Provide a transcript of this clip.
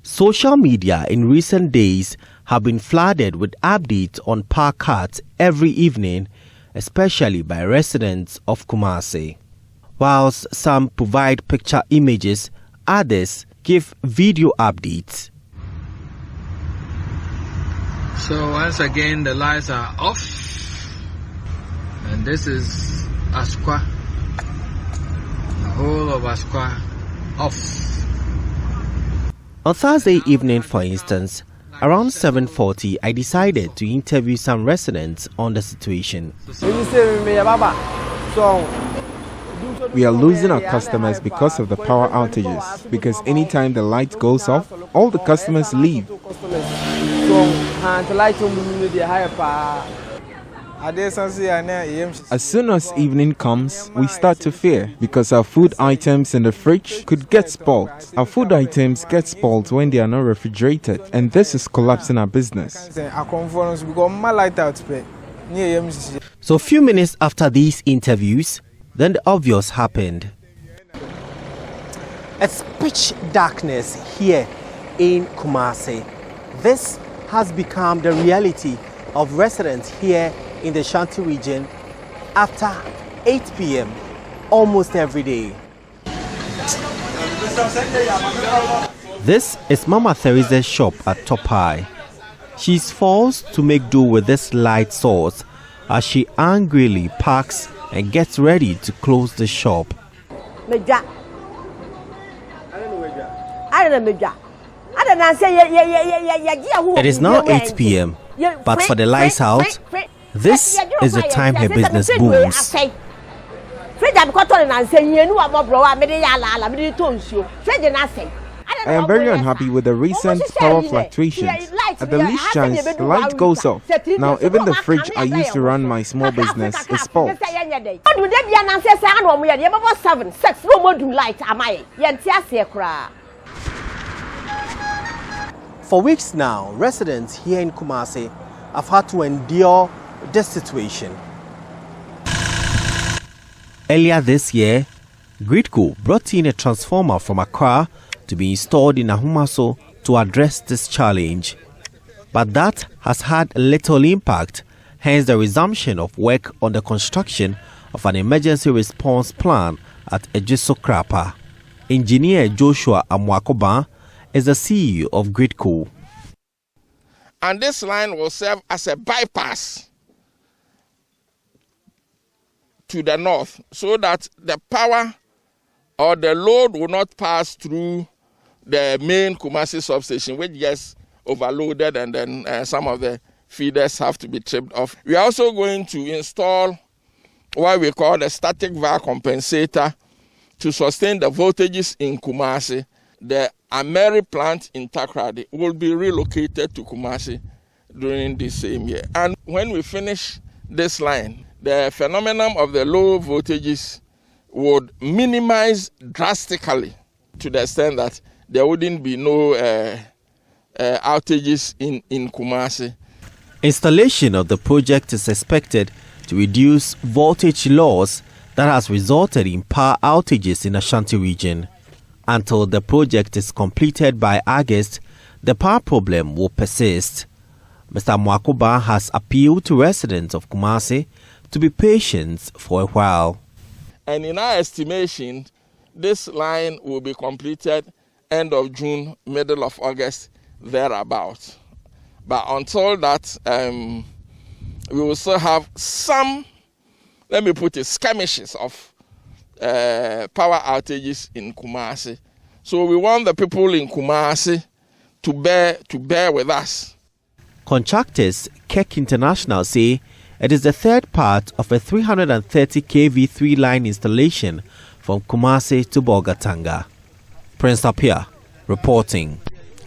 Social media in recent days have been flooded with updates on power cuts every evening, especially by residents of Kumasi. Whilst some provide picture images, others give video updates. So once again the lights are off, and this is Asqua, the whole of Asqua off. On Thursday evening, for instance, around 7:40, I decided to interview some residents on the situation. We are losing our customers because of the power outages, because anytime the light goes off, all the customers leave. As soon as evening comes, we start to fear because our food items in the fridge could get spoiled. Our food items get spoiled when they are not refrigerated, and this is collapsing our business. So a few minutes after these interviews, then the obvious happened. It's pitch darkness here in Kumasi. This has become the reality of residents here in the Shanti region after 8 p.m. almost every day. This is Mama Theresa's shop at Topai. She's forced to make do with this light source as she angrily packs and gets ready to close the shop. It is now 8 p.m. but for the lights out, this is the time her business booms. I am very unhappy with the recent power fluctuations. At the least chance, the light goes off. Now even the fridge I used to run my small business is spoiled. For weeks now, residents here in Kumasi have had to endure this situation. Earlier this year, Gridco brought in a transformer from Accra to be installed in Ahumaso to address this challenge. But that has had little impact, hence the resumption of work on the construction of an emergency response plan at Ejiso Krapa. Engineer Joshua Amwakoba is the CEO of Gridco. And this line will serve as a bypass to the north so that the power or the load will not pass through the main Kumasi substation, which gets overloaded, and then some of the feeders have to be tripped off. We are also going to install what we call the static VAR compensator to sustain the voltages in Kumasi. The Ameri plant in Takrady will be relocated to Kumasi during this same year. And when we finish this line, the phenomenon of the low voltages would minimize drastically to the extent that there wouldn't be no outages in Kumasi. Installation of the project is expected to reduce voltage loss that has resulted in power outages in the Ashanti region. Until the project is completed by August, the power problem will persist. Mr. Mwakuba has appealed to residents of Kumasi to be patient for a while. And in our estimation, this line will be completed end of June, middle of August, thereabouts. But until that, we will still have some, let me put it, skirmishes of power outages in Kumasi. So we want the people in Kumasi to bear with us. Contractors Keck International say it is the third part of a 330 kV 3-line installation from Kumasi to Bolgatanga. Prince Apia reporting.